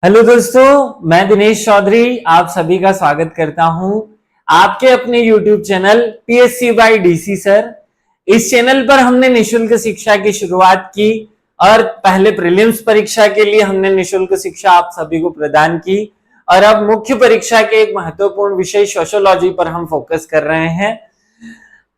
Hello दोस्तों, मैं दिनेश चौधरी आप सभी का स्वागत करता हूं आपके अपने YouTube channel PSC by DC sir. इस चैनल पर हमने निशुल्क शिक्षा की शुरुआत की और पहले प्रीलिम्स परीक्षा के लिए हमने निशुल्क शिक्षा आप सभी को प्रदान की और अब मुख्य परीक्षा के एक महत्वपूर्ण विषय सोशियोलॉजी पर हम फोकस कर रहे हैं।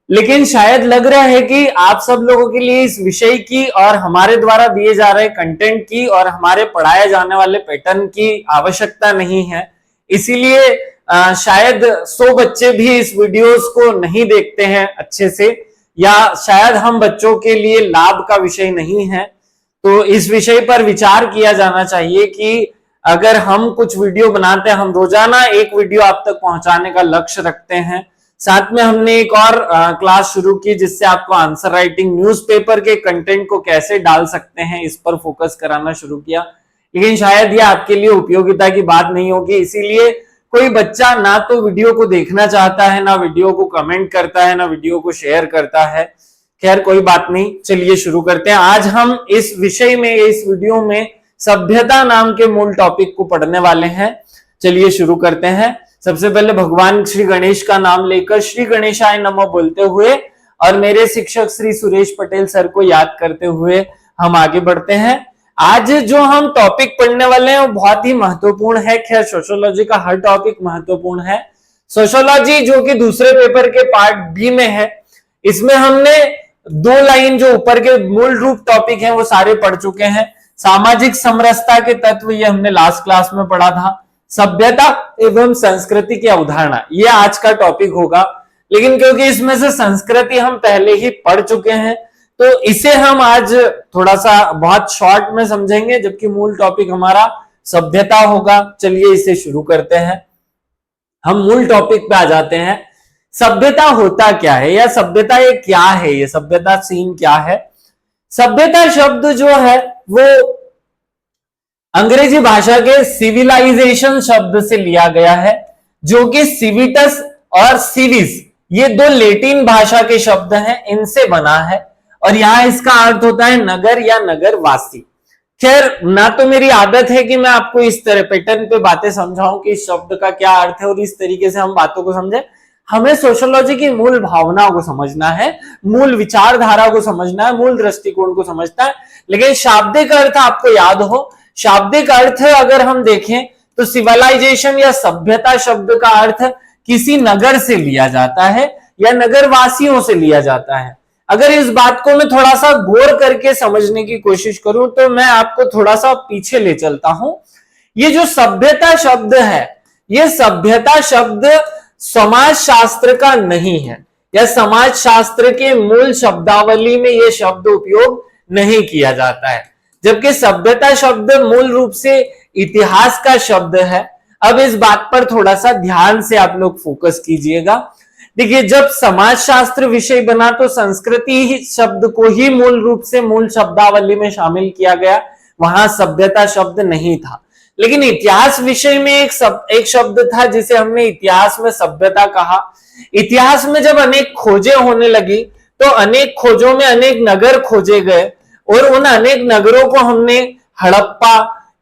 लेकिन शायद लग रहा है कि आप सब लोगों के लिए इस विषय की और हमारे द्वारा दिए जा रहे कंटेंट की और हमारे पढ़ाए जाने वाले पैटर्न की आवश्यकता नहीं है। इसीलिए शायद 100 बच्चे भी इस वीडियोस को नहीं देखते हैं अच्छे से, या शायद हम बच्चों के लिए लाभ का विषय नहीं है। तो इस विषय पर विचार किया जाना चाहिए कि अगर हम कुछ वीडियो बनाते हैं, हम रोजाना एक वीडियो आप तक पहुंचाने का लक्ष्य रखते हैं। साथ में हमने एक और क्लास शुरू की जिससे आपको आंसर राइटिंग न्यूज़पेपर के कंटेंट को कैसे डाल सकते हैं इस पर फोकस कराना शुरू किया। लेकिन शायद ये आपके लिए उपयोगिता की बात नहीं होगी, इसीलिए कोई बच्चा ना तो वीडियो को देखना चाहता है, ना वीडियो को कमेंट करता है, ना वीडियो को शेयर करता है। खैर कोई बात नहीं, चलिए शुरू करते हैं। आज हम इस विषय में, इस वीडियो में सभ्यता नाम के मूल टॉपिक को पढ़ने वाले हैं। चलिए शुरू करते हैं। सबसे पहले भगवान श्री गणेश का नाम लेकर श्री गणेशाय नमः बोलते हुए और मेरे शिक्षक श्री सुरेश पटेल सर को याद करते हुए हम आगे बढ़ते हैं। आज जो हम टॉपिक पढ़ने वाले हैं वो बहुत ही महत्वपूर्ण है। खैर सोशियोलॉजी का हर टॉपिक महत्वपूर्ण है। सोशियोलॉजी जो कि दूसरे पेपर के पार्ट बी में है, इसमें हमने 2 लाइन जो ऊपर के मूल रूप टॉपिक हैं वो सारे पढ़ चुके हैं। सामाजिक समरसता के तत्व ये हमने लास्ट क्लास में पढ़ा था। सभ्यता एवं संस्कृति की अवधारणा ये आज का टॉपिक होगा, लेकिन क्योंकि इसमें से संस्कृति हम पहले ही पढ़ चुके हैं तो इसे हम आज थोड़ा सा बहुत शॉर्ट में समझेंगे, जबकि मूल टॉपिक हमारा सभ्यता होगा। चलिए इसे शुरू करते हैं। हम मूल टॉपिक पे आ जाते हैं। सभ्यता होता क्या है, या सभ्यता ये क्या है, ये सभ्यता सीन क्या है। सभ्यता शब्द जो है वो अंग्रेजी भाषा के सिविलाइजेशन शब्द से लिया गया है, जो कि सिविटस और सिविस ये 2 लेटिन भाषा के शब्द हैं, इनसे बना है। और यहां इसका अर्थ होता है नगर या नगरवासी। खैर ना तो मेरी आदत है कि मैं आपको इस तरह पैटर्न पे बातें समझाऊं कि इस शब्द का क्या अर्थ है और इस तरीके से हम बातों को समझे। हमें सोशियोलॉजी की मूल भावनाओं को समझना है, मूल विचारधारा को समझना है, मूल दृष्टिकोण को समझना है। लेकिन शाब्दिक अर्थ आपको याद हो, शाब्दिक अर्थ अगर हम देखें तो सिविलाइजेशन या सभ्यता शब्द का अर्थ किसी नगर से लिया जाता है या नगरवासियों से लिया जाता है। अगर इस बात को मैं थोड़ा सा गौर करके समझने की कोशिश करूं तो मैं आपको थोड़ा सा पीछे ले चलता हूं। ये जो सभ्यता शब्द है, ये सभ्यता शब्द समाज शास्त्र का नहीं है, या समाज शास्त्र के मूल शब्दावली में यह शब्द उपयोग नहीं किया जाता है, जबकि सभ्यता शब्द मूल रूप से इतिहास का शब्द है। अब इस बात पर थोड़ा सा ध्यान से आप लोग फोकस कीजिएगा। देखिए, जब समाज शास्त्र विषय बना तो संस्कृति शब्द को ही मूल रूप से मूल शब्दावली में शामिल किया गया, वहां सभ्यता शब्द नहीं था। लेकिन इतिहास विषय में एक शब्द था जिसे हमने इतिहास में सभ्यता कहा। इतिहास में जब अनेक खोजें होने लगी तो अनेक खोजों में अनेक नगर खोजे गए और उन अनेक नगरों को हमने हड़प्पा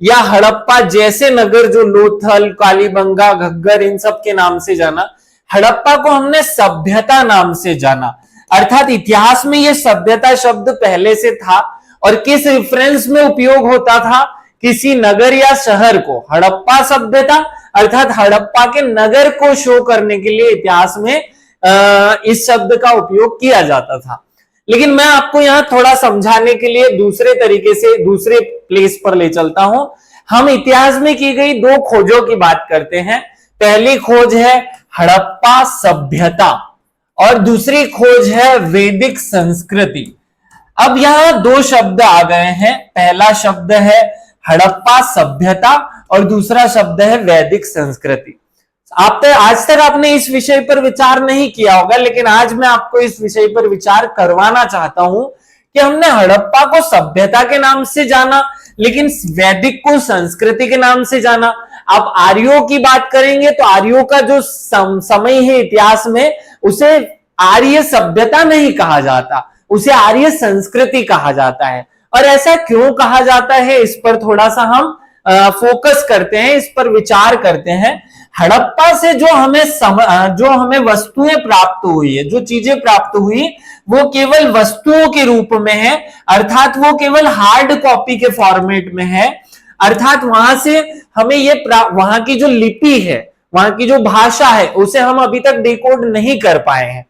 या हड़प्पा जैसे नगर जो लोथल, कालीबंगा, घग्गर इन सब के नाम से जाना, हड़प्पा को हमने सभ्यता नाम से जाना। अर्थात इतिहास में यह सभ्यता शब्द पहले से था और किस रेफरेंस में उपयोग होता था, किसी नगर या शहर को हड़प्पा सभ्यता अर्थात हड़प्पा के नगर को शो करने के लिए इतिहास में इस शब्द का उपयोग किया जाता था। लेकिन मैं आपको यहां थोड़ा समझाने के लिए दूसरे तरीके से दूसरे प्लेस पर ले चलता हूं। हम इतिहास में की गई 2 खोजों की बात करते हैं। पहली खोज है हड़प्पा सभ्यता और दूसरी खोज है वैदिक संस्कृति। अब यहां 2 शब्द आ गए हैं। पहला शब्द है हड़प्पा सभ्यता और दूसरा शब्द है वैदिक संस्कृति। आज तक आपने इस विषय पर विचार नहीं किया होगा, लेकिन आज मैं आपको इस विषय पर विचार करवाना चाहता हूं कि हमने हड़प्पा को सभ्यता के नाम से जाना, लेकिन वैदिक को संस्कृति के नाम से जाना। आप आर्यों की बात करेंगे तो आर्यों का जो समय है इतिहास में, उसे आर्य सभ्यता नहीं कहा जाता, उसे आर्य संस्कृति कहा जाता है। और ऐसा क्यों कहा जाता है, इस पर थोड़ा सा हम फोकस करते हैं, इस पर विचार करते हैं। हड़प्पा से जो हमें वस्तुएं प्राप्त हुई है, जो चीजें प्राप्त हुई, वो केवल वस्तुओं के रूप में है, अर्थात वो केवल हार्ड कॉपी के फॉर्मेट में है। अर्थात वहां से हमें वहां की जो लिपि है, वहां की जो भाषा है, उसे हम अभी तक डिकोड नहीं कर पाए हैं।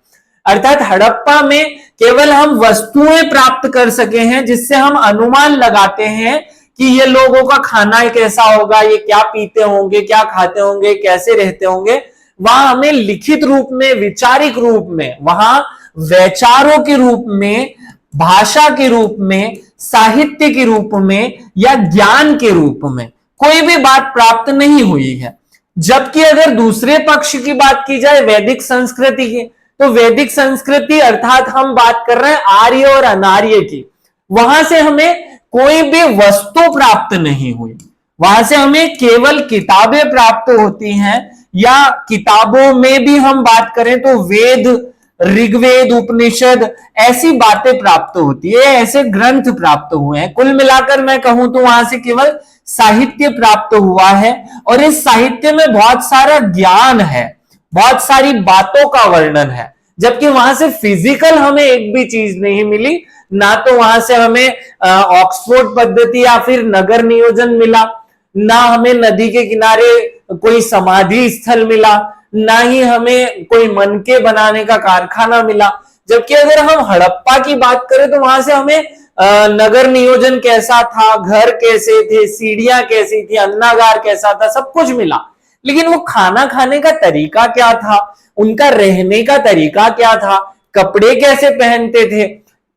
अर्थात हड़प्पा में केवल हम वस्तुएं प्राप्त कर सके हैं, जिससे हम अनुमान लगाते हैं कि ये लोगों का खाना कैसा होगा, ये क्या पीते होंगे, क्या खाते होंगे, कैसे रहते होंगे। वहां हमें लिखित रूप में, विचारिक रूप में, वहां वैचारों के रूप में, भाषा के रूप में, साहित्य के रूप में या ज्ञान के रूप में कोई भी बात प्राप्त नहीं हुई है। जबकि अगर दूसरे पक्ष की बात की जाए वैदिक संस्कृति की, तो वैदिक संस्कृति अर्थात हम बात कर रहे हैं आर्य और अनार्य की, वहां से हमें कोई भी वस्तु प्राप्त नहीं हुई। वहां से हमें केवल किताबें प्राप्त होती हैं, या किताबों में भी हम बात करें तो वेद, ऋग्वेद, उपनिषद, ऐसी बातें प्राप्त होती है, ऐसे ग्रंथ प्राप्त हुए हैं। कुल मिलाकर मैं कहूं तो वहां से केवल साहित्य प्राप्त हुआ है, और इस साहित्य में बहुत सारा ज्ञान है, बहुत सारी बातों का वर्णन है। जबकि वहां से फिजिकल हमें एक भी चीज नहीं मिली, ना तो वहां से हमें ऑक्सफोर्ड पद्धति या फिर नगर नियोजन मिला, ना हमें नदी के किनारे कोई समाधि स्थल मिला, ना ही हमें कोई मनके बनाने का कारखाना मिला। जबकि अगर हम हड़प्पा की बात करें तो वहां से हमें नगर नियोजन कैसा था, घर कैसे थे, सीढ़ियां कैसी थी, अन्नागार कैसा था, सब कुछ मिला। लेकिन वो खाना खाने का तरीका क्या था, उनका रहने का तरीका क्या था, कपड़े कैसे पहनते थे,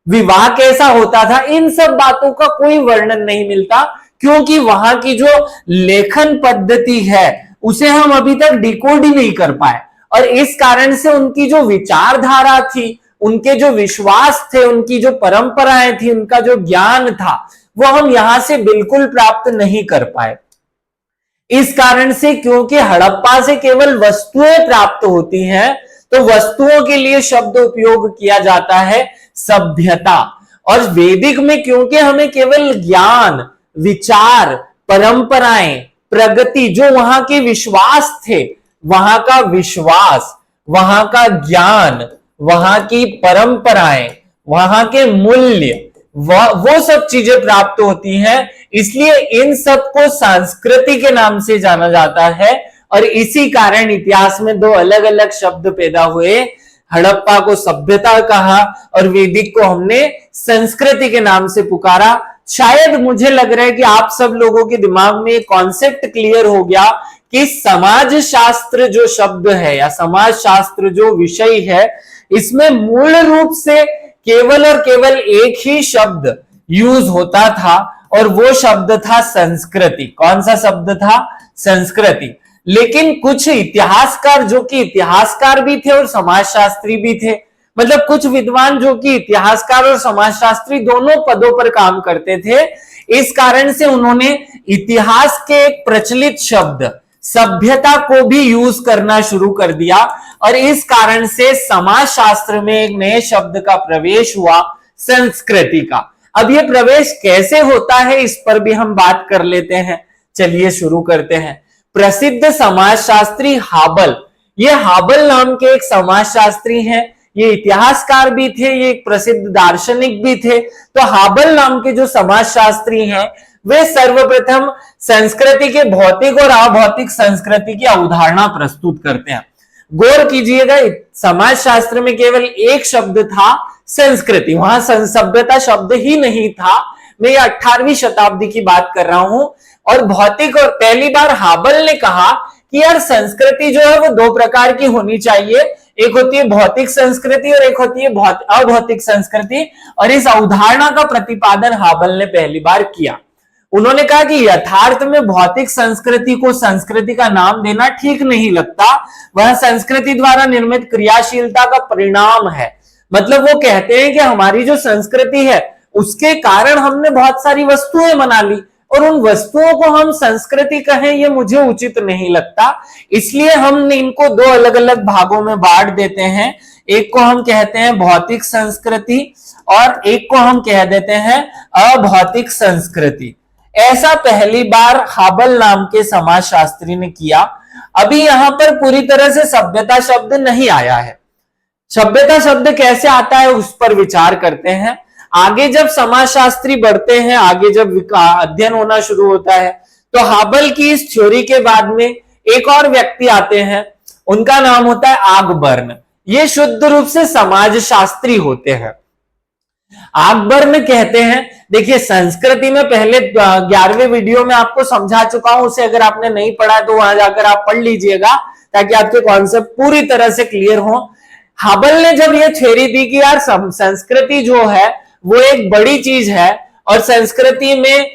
विवाह कैसा होता था, इन सब बातों का कोई वर्णन नहीं मिलता, क्योंकि वहां की जो लेखन पद्धति है उसे हम अभी तक डिकोड ही नहीं कर पाए। और इस कारण से उनकी जो विचारधारा थी, उनके जो विश्वास थे, उनकी जो परंपराएं थी, उनका जो ज्ञान था, वो हम यहां से बिल्कुल प्राप्त नहीं कर पाए। इस कारण से, क्योंकि हड़प्पा से केवल वस्तुएं प्राप्त होती हैं, तो वस्तुओं के लिए शब्द उपयोग किया जाता है सभ्यता। और वैदिक में क्योंकि हमें केवल ज्ञान, विचार, परंपराएं, प्रगति, जो वहां के विश्वास थे, वहां का विश्वास, वहां का ज्ञान, वहां की परंपराएं, वहां के मूल्य, वो सब चीजें प्राप्त होती हैं। इसलिए इन सब को संस्कृति के नाम से जाना जाता है। और इसी कारण इतिहास में दो अलग अलग शब्द पैदा हुए, हड़प्पा को सभ्यता कहा और वैदिक को हमने संस्कृति के नाम से पुकारा। शायद मुझे लग रहा है कि आप सब लोगों के दिमाग में कॉन्सेप्ट क्लियर हो गया कि समाज शास्त्र जो शब्द है या समाज शास्त्र जो विषय है, इसमें मूल रूप से केवल और केवल एक ही शब्द यूज होता था, और वो शब्द था संस्कृति। कौन सा शब्द था? संस्कृति। लेकिन कुछ इतिहासकार, जो कि इतिहासकार भी थे और समाजशास्त्री भी थे, मतलब कुछ विद्वान जो कि इतिहासकार और समाजशास्त्री दोनों पदों पर काम करते थे, इस कारण से उन्होंने इतिहास के एक प्रचलित शब्द सभ्यता को भी यूज करना शुरू कर दिया। और इस कारण से समाजशास्त्र में एक नए शब्द का प्रवेश हुआ, संस्कृति का। अब ये प्रवेश कैसे होता है, इस पर भी हम बात कर लेते हैं। चलिए शुरू करते हैं। प्रसिद्ध समाजशास्त्री हाबल, ये हाबल नाम के एक समाजशास्त्री हैं, ये इतिहासकार भी थे, ये एक प्रसिद्ध दार्शनिक भी थे। तो हाबल नाम के जो समाजशास्त्री हैं, वे सर्वप्रथम संस्कृति के भौतिक और अभौतिक संस्कृति की अवधारणा प्रस्तुत करते हैं। गौर कीजिएगा, समाजशास्त्र में केवल एक शब्द था संस्कृति, वहां सभ्यता शब्द ही नहीं था। मैं ये 18वीं शताब्दी की बात कर रहा हूं। और भौतिक, और पहली बार हाबल ने कहा कि यार संस्कृति जो है वो दो प्रकार की होनी चाहिए, एक होती है भौतिक संस्कृति और एक होती है अभौतिक संस्कृति। और इस अवधारणा का प्रतिपादन हाबल ने पहली बार किया। उन्होंने कहा कि यथार्थ में भौतिक संस्कृति को संस्कृति का नाम देना ठीक नहीं लगता, वह संस्कृति द्वारा निर्मित क्रियाशीलता का परिणाम है। मतलब वो कहते हैं कि हमारी जो संस्कृति है उसके कारण हमने बहुत सारी वस्तुएं बना ली, और उन वस्तुओं को हम संस्कृति कहें ये मुझे उचित नहीं लगता। इसलिए हम इनको दो अलग अलग भागों में बांट देते हैं। एक को हम कहते हैं भौतिक संस्कृति और एक को हम कह देते हैं अभौतिक संस्कृति। ऐसा पहली बार हाबल नाम के समाजशास्त्री ने किया। अभी यहां पर पूरी तरह से सभ्यता शब्द नहीं आया है। सभ्यता शब्द कैसे आता है उस पर विचार करते हैं। आगे जब समाजशास्त्री बढ़ते हैं, आगे जब अध्ययन होना शुरू होता है, तो हाबल की इस थ्योरी के बाद में एक और व्यक्ति आते हैं, उनका नाम होता है आगबर्न। ये शुद्ध रूप से समाजशास्त्री होते हैं। आगबर्न कहते हैं, देखिए संस्कृति में पहले 11वें वीडियो में आपको समझा चुका हूं, उसे अगर आपने नहीं पढ़ा तो वहां जाकर आप पढ़ लीजिएगा ताकि आपके कॉन्सेप्ट पूरी तरह से क्लियर हो। हाबल ने जब ये थ्योरी दी कि यार संस्कृति जो है वो एक बड़ी चीज है और संस्कृति में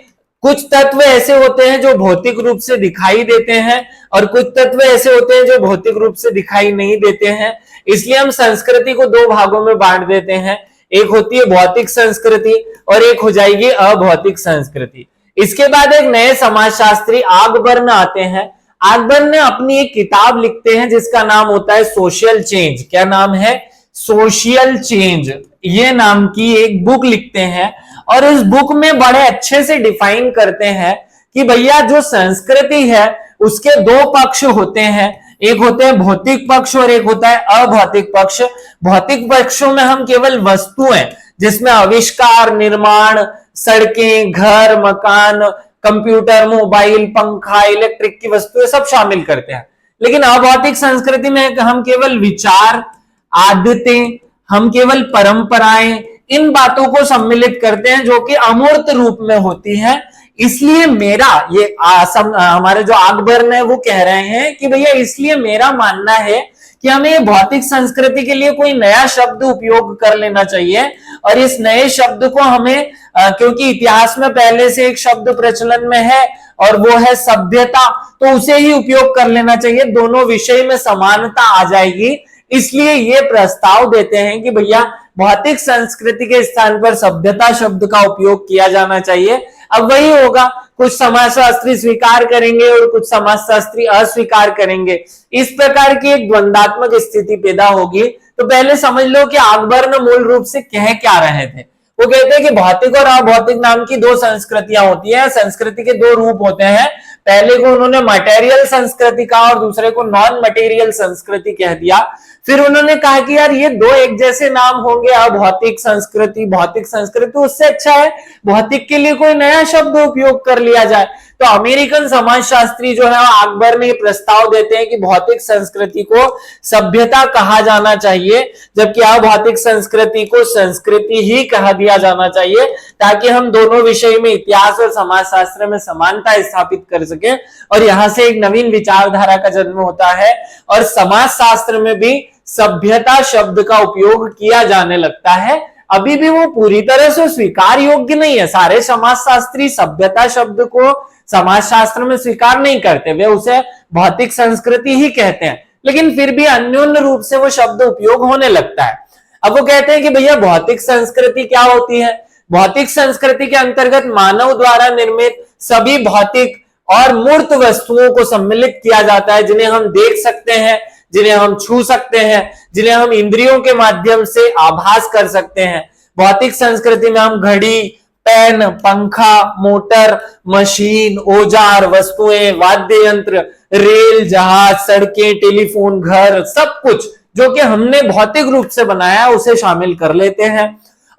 कुछ तत्व ऐसे होते हैं जो भौतिक रूप से दिखाई देते हैं और कुछ तत्व ऐसे होते हैं जो भौतिक रूप से दिखाई नहीं देते हैं, इसलिए हम संस्कृति को दो भागों में बांट देते हैं। एक होती है भौतिक संस्कृति और एक हो जाएगी अभौतिक संस्कृति। इसके बाद एक नए समाजशास्त्री आगबर्न आते हैं। आगबर्न ने अपनी एक किताब लिखते हैं जिसका नाम होता है सोशल चेंज। क्या नाम है? Social change. ये नाम की एक बुक लिखते हैं और इस बुक में बड़े अच्छे से डिफाइन करते हैं कि भैया जो संस्कृति है उसके दो पक्ष होते हैं, एक होते हैं भौतिक पक्ष और एक होता है अभौतिक पक्ष। भौतिक पक्षों में हम केवल वस्तुएं जिसमें आविष्कार, निर्माण, सड़कें, घर, मकान, कंप्यूटर, मोबाइल, पंखा, इलेक्ट्रिक की वस्तुएं सब शामिल करते हैं। लेकिन अभौतिक संस्कृति में हम केवल विचार, आदतें, हम केवल परंपराएं, इन बातों को सम्मिलित करते हैं जो कि अमूर्त रूप में होती है। इसलिए मेरा ये हमारे जो आगबर्न है वो कह रहे हैं कि भैया इसलिए मेरा मानना है कि हमें भौतिक संस्कृति के लिए कोई नया शब्द उपयोग कर लेना चाहिए और इस नए शब्द को हमें क्योंकि इतिहास में पहले से एक शब्द प्रचलन में है और वो है सभ्यता, तो उसे ही उपयोग कर लेना चाहिए। दोनों विषय में समानता आ जाएगी। इसलिए ये प्रस्ताव देते हैं कि भैया भौतिक संस्कृति के स्थान पर सभ्यता शब्द का उपयोग किया जाना चाहिए। अब वही होगा, कुछ समाजशास्त्री स्वीकार करेंगे और कुछ समाजशास्त्री अस्वीकार करेंगे। इस प्रकार की एक द्वंदात्मक स्थिति पैदा होगी। तो पहले समझ लो कि आगबर्न मूल रूप से कह क्या रहे थे। वो कहते हैं कि भौतिक और अभौतिक नाम की दो संस्कृतियां होती हैं। संस्कृति के दो रूप होते हैं। पहले को उन्होंने मटेरियल संस्कृति कहा और दूसरे को नॉन मटेरियल संस्कृति कह दिया। फिर उन्होंने कहा कि यार ये दो एक जैसे नाम होंगे, अभौतिक संस्कृति, भौतिक संस्कृति, उससे अच्छा है भौतिक के लिए कोई नया शब्द उपयोग कर लिया जाए। तो अमेरिकन समाजशास्त्री जो है अकबर ने प्रस्ताव देते हैं कि भौतिक संस्कृति को सभ्यता कहा जाना चाहिए, जबकि अभौतिक संस्कृति को संस्कृति ही कहा दिया जाना चाहिए, ताकि हम दोनों विषय में इतिहास और समाजशास्त्र में समानता स्थापित कर सके और यहां से एक नवीन विचारधारा का जन्म होता है और समाजशास्त्र में भी सभ्यता शब्द का उपयोग किया जाने लगता है। अभी भी वो पूरी तरह से स्वीकार योग्य नहीं है। सारे समाजशास्त्री सभ्यता शब्द को समाजशास्त्र में स्वीकार नहीं करते, वे उसे भौतिक संस्कृति ही कहते हैं, लेकिन फिर भी अन्योन्य रूप से वो शब्द उपयोग होने लगता है। अब वो कहते हैं कि भैया भौतिक संस्कृति क्या होती है? भौतिक संस्कृति के अंतर्गत मानव द्वारा निर्मित सभी भौतिक और मूर्त वस्तुओं को सम्मिलित किया जाता है, जिन्हें हम देख सकते हैं, जिन्हें हम छू सकते हैं, जिन्हें हम इंद्रियों के माध्यम से आभास कर सकते हैं। भौतिक संस्कृति में हम घड़ी, पेन, पंखा, मोटर, मशीन, औजार, वस्तुएं, वाद्य यंत्र, रेल, जहाज, सड़कें, टेलीफोन, घर, सब कुछ जो कि हमने भौतिक रूप से बनाया है उसे शामिल कर लेते हैं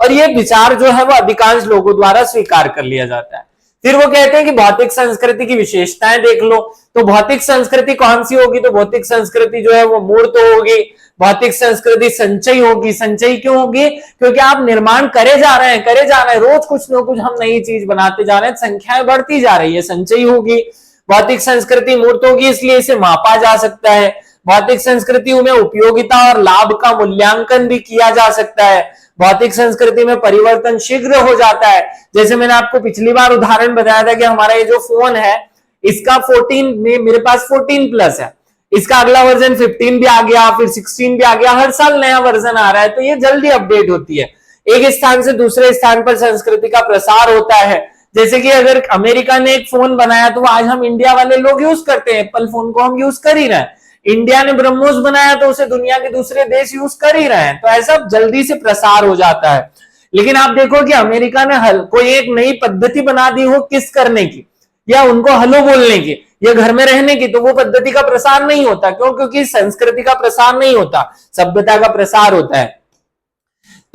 और ये विचार जो है वो अधिकांश लोगों द्वारा स्वीकार कर लिया जाता है। फिर वो कहते हैं कि भौतिक संस्कृति की विशेषताएं देख लो, तो भौतिक संस्कृति कौन सी होगी? तो भौतिक संस्कृति जो है वो मूर्त होगी। भौतिक संस्कृति संचयी होगी। संचयी क्यों होगी? क्योंकि आप निर्माण करे जा रहे हैं, रोज कुछ न कुछ हम नई चीज बनाते जा रहे हैं, संख्याएं बढ़ती जा रही है, संचयी होगी। भौतिक संस्कृति मूर्त होगी, इसलिए इसे मापा जा सकता है। भौतिक संस्कृति में उपयोगिता और लाभ का मूल्यांकन भी किया जा सकता है। भौतिक संस्कृति में परिवर्तन शीघ्र हो जाता है। जैसे मैंने आपको पिछली बार उदाहरण बताया था कि हमारा ये जो फोन है इसका 14 में मेरे पास 14 प्लस है, इसका अगला वर्जन 15 भी आ गया, फिर 16 भी आ गया, हर साल नया वर्जन आ रहा है, तो ये जल्दी अपडेट होती है। एक स्थान से दूसरे स्थान पर संस्कृति का प्रसार होता है। जैसे कि अगर अमेरिका ने एक फोन बनाया तो आज हम इंडिया वाले लोग यूज करते हैं, एप्पल फोन को हम यूज कर ही रहे हैं। इंडिया ने ब्रह्मोस बनाया तो उसे दुनिया के दूसरे देश यूज कर ही रहे हैं, तो ऐसा जल्दी से प्रसार हो जाता है। लेकिन आप देखो कि अमेरिका ने कोई एक नई पद्धति बना दी हो किस करने की, या उनको हेलो बोलने की, या घर में रहने की, तो वो पद्धति का प्रसार नहीं होता। क्यों? क्योंकि संस्कृति का प्रसार नहीं होता, सभ्यता का प्रसार होता है।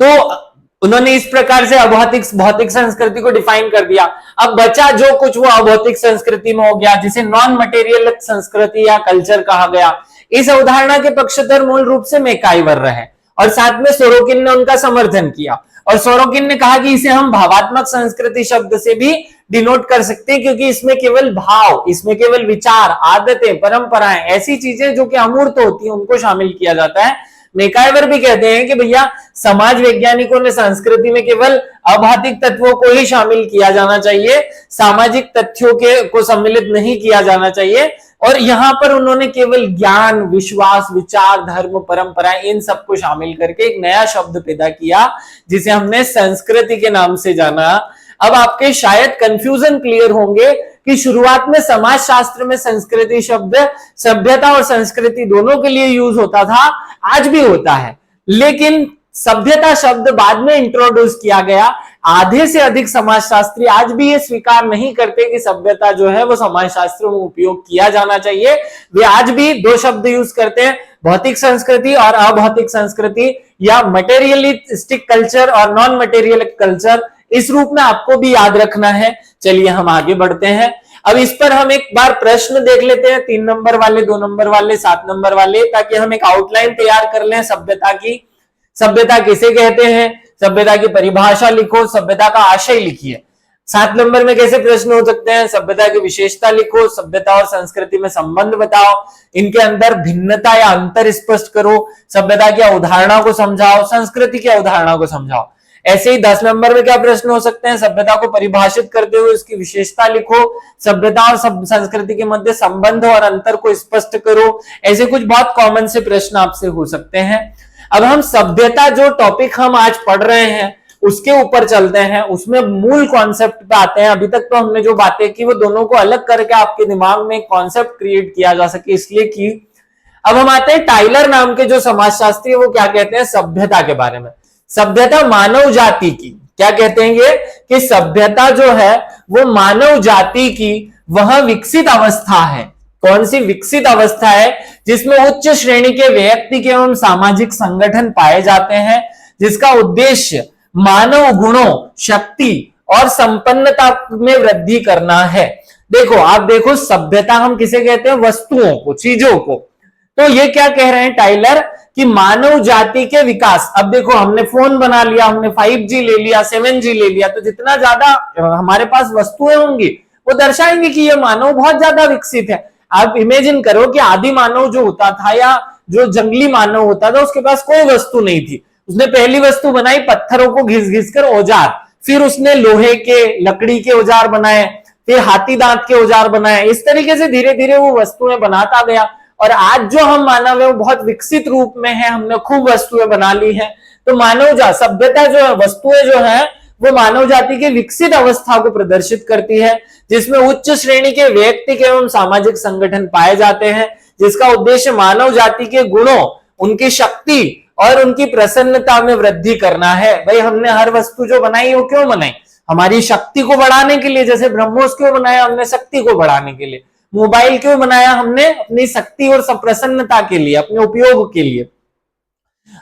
तो उन्होंने इस प्रकार से अभौतिक भौतिक संस्कृति को डिफाइन कर दिया। अब बचा जो कुछ वो अभौतिक संस्कृति में हो गया, जिसे नॉन मटेरियल संस्कृति या कल्चर कहा गया। इस अवधारणा के पक्षधर मूल रूप से मैकाइवर रहे और साथ में सोरोकिन ने उनका समर्थन किया। और सोरोकिन ने कहा कि इसे हम भावात्मक संस्कृति शब्द से भी डिनोट कर सकते हैं, क्योंकि इसमें केवल भाव, इसमें केवल विचार, आदतें, परंपराएं, ऐसी चीजें जो कि अमूर्त होती हैं उनको शामिल किया जाता है। मैकाइवर भी कहते हैं कि भैया समाज वैज्ञानिकों ने संस्कृति में केवल अभौतिक तत्वों को ही शामिल किया जाना चाहिए, सामाजिक तथ्यों के को सम्मिलित नहीं किया जाना चाहिए। और यहां पर उन्होंने केवल ज्ञान, विश्वास, विचार, धर्म, परंपराएं, इन सबको शामिल करके एक नया शब्द पैदा किया जिसे हमने संस्कृति के नाम से जाना। अब आपके शायद कंफ्यूजन क्लियर होंगे कि शुरुआत में समाजशास्त्र में संस्कृति शब्द सभ्यता और संस्कृति दोनों के लिए यूज होता था, आज भी होता है, लेकिन सभ्यता शब्द बाद में इंट्रोड्यूस किया गया। आधे से अधिक समाजशास्त्री आज भी ये स्वीकार नहीं करते कि सभ्यता जो है वो समाजशास्त्र में उपयोग किया जाना चाहिए। वे आज भी दो शब्द यूज करते हैं, भौतिक संस्कृति और अभौतिक संस्कृति, या मटेरियलिस्टिक कल्चर और नॉन मटेरियलिस्टिक कल्चर। इस रूप में आपको भी याद रखना है। चलिए हम आगे बढ़ते हैं। अब इस पर हम एक बार प्रश्न देख लेते हैं, 3 नंबर वाले, 2 नंबर वाले, 7 नंबर वाले, ताकि हम एक आउटलाइन तैयार कर लें सभ्यता की। सभ्यता किसे कहते हैं, सभ्यता की परिभाषा लिखो, सभ्यता का आशय लिखिए। 7 नंबर में कैसे प्रश्न हो सकते हैं, सभ्यता की विशेषता लिखो, सभ्यता और संस्कृति में संबंध बताओ, इनके अंदर भिन्नता या अंतर स्पष्ट करो, सभ्यता की अवधारणा को समझाओ, संस्कृति की अवधारणा को समझाओ। ऐसे ही 10 नंबर में क्या प्रश्न हो सकते हैं, सभ्यता को परिभाषित करते हुए उसकी विशेषता लिखो, सभ्यता और संस्कृति के मध्य संबंध और अंतर को स्पष्ट करो। ऐसे कुछ बहुत कॉमन से प्रश्न आपसे हो सकते हैं। अब हम सभ्यता, जो टॉपिक हम आज पढ़ रहे हैं, उसके ऊपर चलते हैं, उसमें मूल कॉन्सेप्ट पे आते हैं। अभी तक तो हमने जो बातें की वो दोनों को अलग करके आपके दिमाग में एक कॉन्सेप्ट क्रिएट किया जा सके, इसलिए की। अब हम आते हैं टाइलर नाम के जो समाजशास्त्री है, वो क्या कहते हैं सभ्यता के बारे में। सभ्यता मानव जाति की, क्या कहते हैं ये, कि सभ्यता जो है वो मानव जाति की वह विकसित अवस्था है। कौन सी विकसित अवस्था है, जिसमें उच्च श्रेणी के व्यक्ति एवं सामाजिक संगठन पाए जाते हैं, जिसका उद्देश्य मानव गुणों, शक्ति और संपन्नता में वृद्धि करना है। देखो, आप देखो, सभ्यता हम किसे कहते हैं, वस्तुओं को, चीजों को। तो ये क्या कह रहे हैं टाइलर, कि मानव जाति के विकास। अब देखो, हमने फोन बना लिया, हमने 5G ले लिया, 7G ले लिया, तो जितना ज्यादा हमारे पास वस्तुएं होंगी वो दर्शाएंगे कि ये मानव बहुत ज्यादा विकसित है। आप इमेजिन करो कि आदि मानव जो होता था, या जो जंगली मानव होता था, उसके पास कोई वस्तु नहीं थी। उसने पहली वस्तु बनाई पत्थरों को घिस घिस कर औजार, फिर उसने लोहे के, लकड़ी के औजार बनाए, फिर हाथी दांत के औजार बनाए। इस तरीके से धीरे धीरे वो वस्तुएं बनाता गया, और आज जो हम मानव है वो बहुत विकसित रूप में है, हमने खूब वस्तुएं बना ली है। तो मानव सभ्यता जो है, वस्तुएं जो है वो मानव जाति की विकसित अवस्था को प्रदर्शित करती है, जिसमें उच्च श्रेणी के व्यक्ति एवं सामाजिक संगठन पाए जाते हैं, जिसका उद्देश्य मानव जाति के गुणों, उनकी शक्ति और उनकी प्रसन्नता में वृद्धि करना है। भाई, हमने हर वस्तु जो बनाई वो क्यों बनाई, हमारी शक्ति को बढ़ाने के लिए। जैसे ब्रह्मोस क्यों बनाया, हमने शक्ति को बढ़ाने के लिए। मोबाइल क्यों बनाया, हमने अपनी शक्ति और प्रसन्नता के लिए, अपने उपयोग के लिए।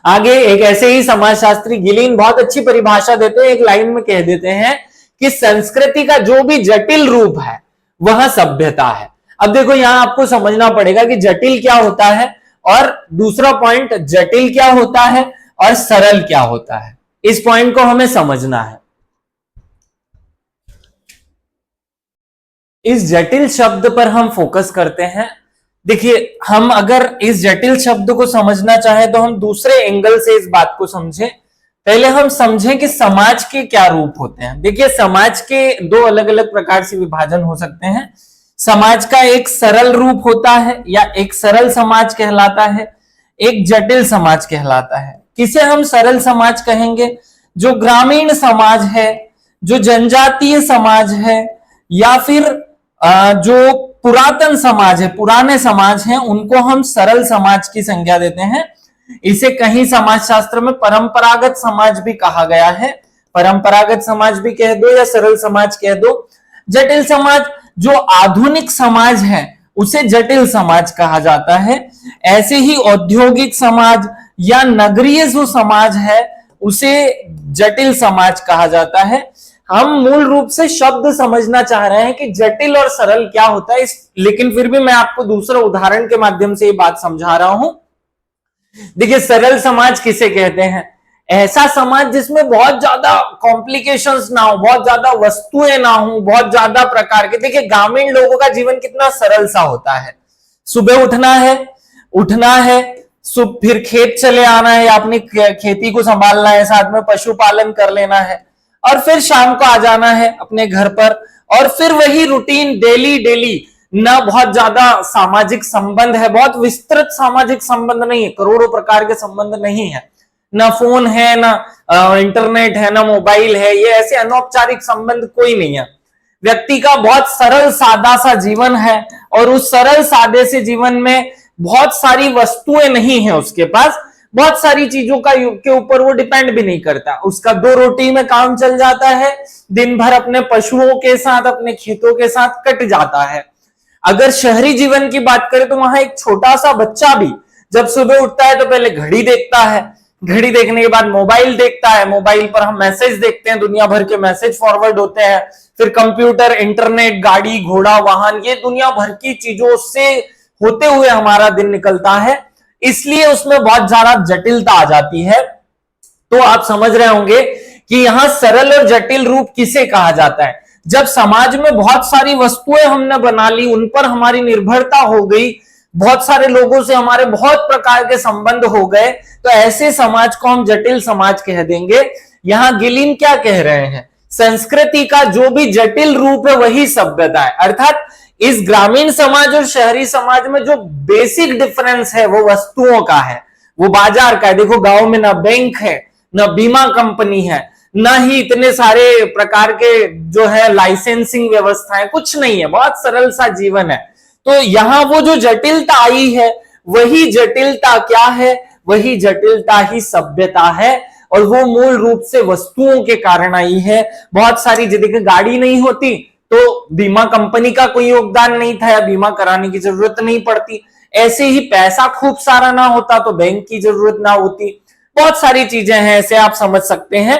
आगे एक ऐसे ही समाजशास्त्री गिलिन बहुत अच्छी परिभाषा देते हैं, एक लाइन में कह देते हैं कि संस्कृति का जो भी जटिल रूप है वह सभ्यता है। अब देखो, यहां आपको समझना पड़ेगा कि जटिल क्या होता है, और दूसरा पॉइंट, जटिल क्या होता है और सरल क्या होता है। इस पॉइंट को हमें समझना है। इस जटिल शब्द पर हम फोकस करते हैं। देखिए, हम अगर इस जटिल शब्द को समझना चाहें तो हम दूसरे एंगल से इस बात को समझें। पहले हम समझें कि समाज के क्या रूप होते हैं। देखिए, समाज के 2 अलग अलग प्रकार से विभाजन हो सकते हैं। समाज का एक सरल रूप होता है, या एक सरल समाज कहलाता है, एक जटिल समाज कहलाता है। किसे हम सरल समाज कहेंगे, जो ग्रामीण समाज है, जो जनजातीय समाज है, या फिर जो पुरातन समाज है, पुराने समाज हैं, उनको हम सरल समाज की संज्ञा देते हैं। इसे कहीं समाजशास्त्र में परंपरागत समाज भी कहा गया है। परंपरागत समाज भी कह दो या सरल समाज कह दो। जटिल समाज, जो आधुनिक समाज है उसे जटिल समाज कहा जाता है। ऐसे ही औद्योगिक समाज या नगरीय जो समाज है उसे जटिल समाज कहा जाता है। हम मूल रूप से शब्द समझना चाह रहे हैं कि जटिल और सरल क्या होता है, लेकिन फिर भी मैं आपको दूसरा उदाहरण के माध्यम से ये बात समझा रहा हूं। देखिए, सरल समाज किसे कहते हैं? ऐसा समाज जिसमें बहुत ज्यादा कॉम्प्लिकेशंस ना हो, बहुत ज्यादा वस्तुएं ना हो, बहुत ज्यादा प्रकार के। देखिए, ग्रामीण लोगों का जीवन कितना सरल सा होता है। सुबह उठना है, फिर खेत चले आना है, अपनी खेती को संभालना है, साथ में पशुपालन कर लेना है, और फिर शाम को आ जाना है अपने घर पर, और फिर वही रूटीन डेली। ना बहुत ज्यादा सामाजिक संबंध है, बहुत विस्तृत सामाजिक संबंध नहीं है, करोड़ों प्रकार के संबंध नहीं है, ना फोन है, ना इंटरनेट है, ना मोबाइल है, ये ऐसे अनौपचारिक संबंध कोई नहीं है। व्यक्ति का बहुत सरल सादा सा जीवन है, और उस सरल सादे से जीवन में बहुत सारी वस्तुएं नहीं है उसके पास, बहुत सारी चीजों के ऊपर वो डिपेंड भी नहीं करता। उसका 2 रोटी में काम चल जाता है, दिन भर अपने पशुओं के साथ, अपने खेतों के साथ कट जाता है। अगर शहरी जीवन की बात करें तो वहां एक छोटा सा बच्चा भी जब सुबह उठता है तो पहले घड़ी देखता है, घड़ी देखने के बाद मोबाइल देखता है, मोबाइल पर हम मैसेज देखते हैं, दुनिया भर के मैसेज फॉरवर्ड होते हैं, फिर कंप्यूटर, इंटरनेट, गाड़ी घोड़ा वाहन, ये दुनिया भर की चीजों से होते हुए हमारा दिन निकलता है, इसलिए उसमें बहुत ज्यादा जटिलता आ जाती है। तो आप समझ रहे होंगे कि यहां सरल और जटिल रूप किसे कहा जाता है। जब समाज में बहुत सारी वस्तुएं हमने बना ली, उन पर हमारी निर्भरता हो गई, बहुत सारे लोगों से हमारे बहुत प्रकार के संबंध हो गए, तो ऐसे समाज को हम जटिल समाज कह देंगे। यहां गिलिन क्या कह रहे हैं? संस्कृति का जो भी जटिल रूप है वही सभ्यता है। अर्थात इस ग्रामीण समाज और शहरी समाज में जो बेसिक डिफरेंस है वो वस्तुओं का है, वो बाजार का है। देखो, गांव में ना बैंक है, ना बीमा कंपनी है, ना ही इतने सारे प्रकार के जो है लाइसेंसिंग व्यवस्थाएं, कुछ नहीं है, बहुत सरल सा जीवन है। तो यहां वो जो जटिलता आई है, वही जटिलता क्या है? वही जटिलता ही सभ्यता है, और वो मूल रूप से वस्तुओं के कारण आई है। बहुत सारी, देखिए, गाड़ी नहीं होती तो बीमा कंपनी का कोई योगदान नहीं था, या बीमा कराने की जरूरत नहीं पड़ती। ऐसे ही पैसा खूब सारा ना होता तो बैंक की जरूरत ना होती। बहुत सारी चीजें हैं, ऐसे आप समझ सकते हैं।